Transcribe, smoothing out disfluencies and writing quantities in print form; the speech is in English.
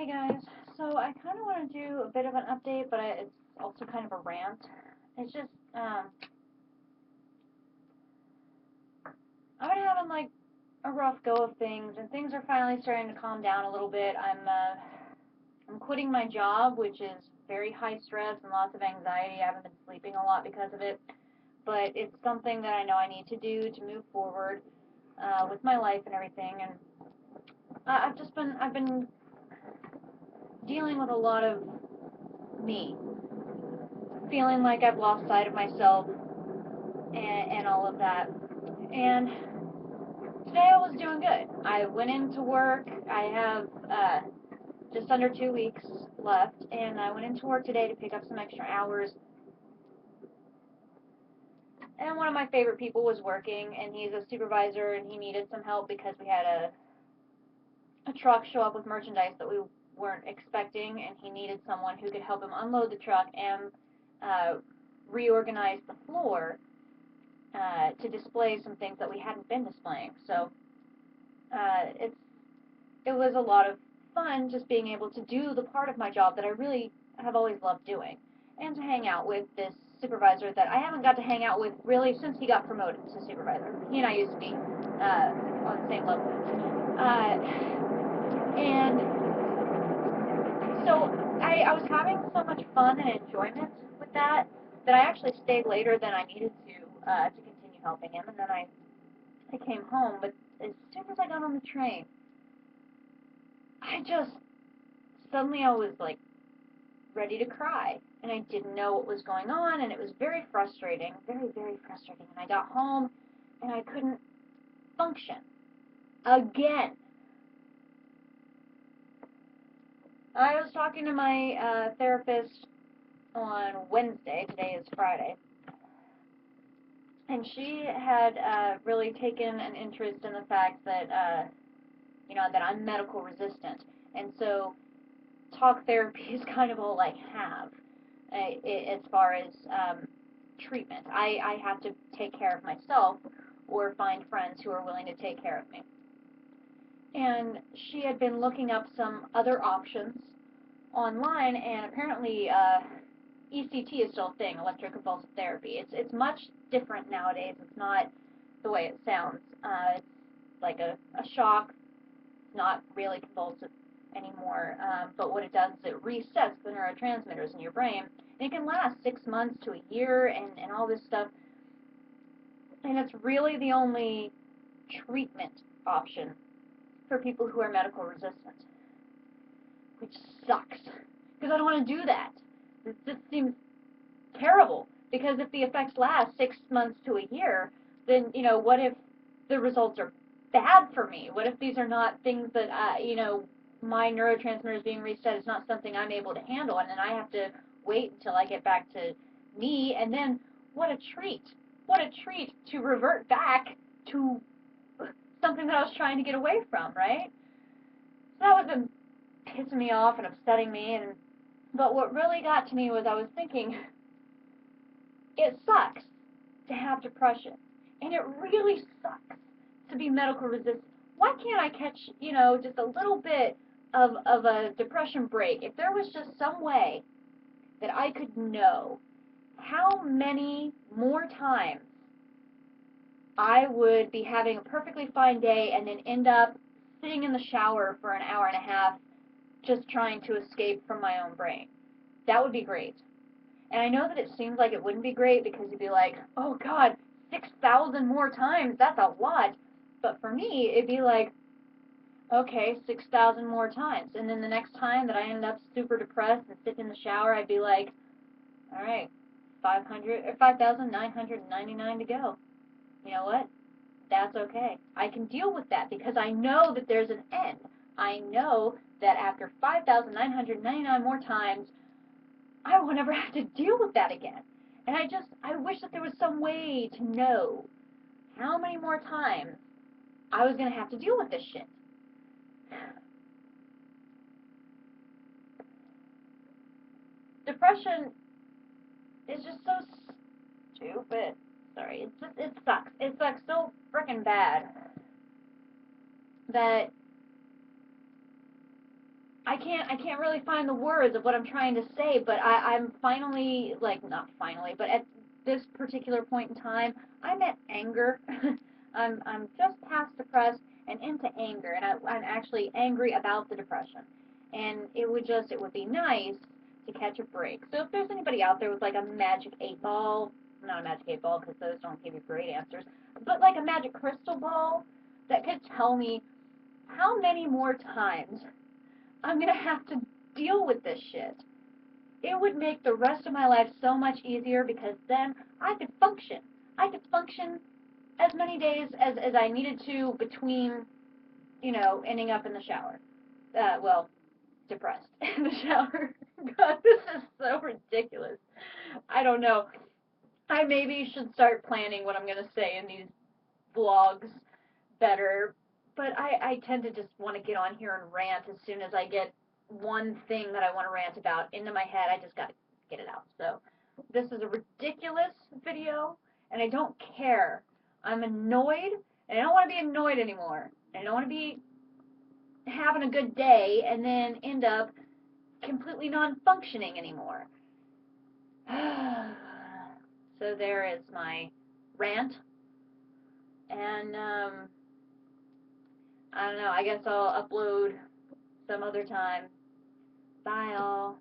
Hey guys, so I kind of want to do a bit of an update, but it's also kind of a rant. It's just, I've been having like a rough go of things, and things are finally starting to calm down a little bit. I'm quitting my job, which is very high stress and lots of anxiety. I haven't been sleeping a lot because of it, but it's something that I know I need to do to move forward with my life and everything. And I've been dealing with a lot of me, feeling like I've lost sight of myself and all of that. And today I was doing good. I went into work. I have just under 2 weeks left, and I went into work today to pick up some extra hours. And one of my favorite people was working, and he's a supervisor, and he needed some help because we had a truck show up with merchandise that we weren't expecting, and he needed someone who could help him unload the truck and reorganize the floor to display some things that we hadn't been displaying. So it's it was a lot of fun just being able to do the part of my job that I really have always loved doing, and to hang out with this supervisor that I haven't got to hang out with really since he got promoted to supervisor. He and I used to be on the same level. And so I was having so much fun and enjoyment with that I actually stayed later than I needed to continue helping him, and then I came home. But as soon as I got on the train, I just suddenly I was like ready to cry, and I didn't know what was going on, and it was very frustrating, very, very frustrating. And I got home, and I couldn't function again. I was talking to my therapist on Wednesday. Today is Friday, and she had really taken an interest in the fact that that I'm medical resistant, and so talk therapy is kind of all I have as far as treatment. I have to take care of myself or find friends who are willing to take care of me. And she had been looking up some other options online, and apparently ECT is still a thing, electroconvulsive therapy. It's much different nowadays. It's not the way it sounds. It's like a shock, not really convulsive anymore. But what it does is it resets the neurotransmitters in your brain. And it can last 6 months to a year and all this stuff. And it's really the only treatment option for people who are medical resistant, which sucks. Because I don't want to do that. This seems terrible. Because if the effects last 6 months to a year, then, what if the results are bad for me? What if these are not things that, my neurotransmitters being reset is not something I'm able to handle, and then I have to wait until I get back to me, and then what a treat. What a treat to revert back to something that I was trying to get away from, right? So that was pissing me off and upsetting me, but what really got to me was I was thinking, it sucks to have depression, and it really sucks to be medical resistant. Why can't I catch, just a little bit of a depression break? If there was just some way that I could know how many more times I would be having a perfectly fine day and then end up sitting in the shower for an hour and a half just trying to escape from my own brain. That would be great. And I know that it seems like it wouldn't be great because you'd be like, oh God, 6,000 more times, that's a lot. But for me, it'd be like, okay, 6,000 more times. And then the next time that I end up super depressed and sit in the shower, I'd be like, all right, 5,999 to go. You know what? That's okay. I can deal with that because I know that there's an end. I know that after 5,999 more times, I will never have to deal with that again. And I wish that there was some way to know how many more times I was going to have to deal with this shit. Depression is just so stupid. Sorry, it sucks. It sucks so freaking bad that I can't really find the words of what I'm trying to say, but I'm finally, like, not finally, but at this particular point in time, I'm at anger. I'm just past depressed and into anger, and I'm actually angry about the depression. And it would be nice to catch a break. So if there's anybody out there with like a magic 8 ball, not a magic 8 ball because those don't give you great answers, but like a magic crystal ball that could tell me how many more times I'm gonna have to deal with this shit. It would make the rest of my life so much easier because then I could function. I could function as many days as I needed to between, ending up in the shower. Well, depressed in the shower. God, this is so ridiculous. I don't know. I maybe should start planning what I'm going to say in these vlogs better, but I tend to just want to get on here and rant as soon as I get one thing that I want to rant about into my head. I just got to get it out. So this is a ridiculous video, and I don't care. I'm annoyed, and I don't want to be annoyed anymore. I don't want to be having a good day and then end up completely non-functioning anymore. So there is my rant, and I don't know. I guess I'll upload some other time. Bye, all.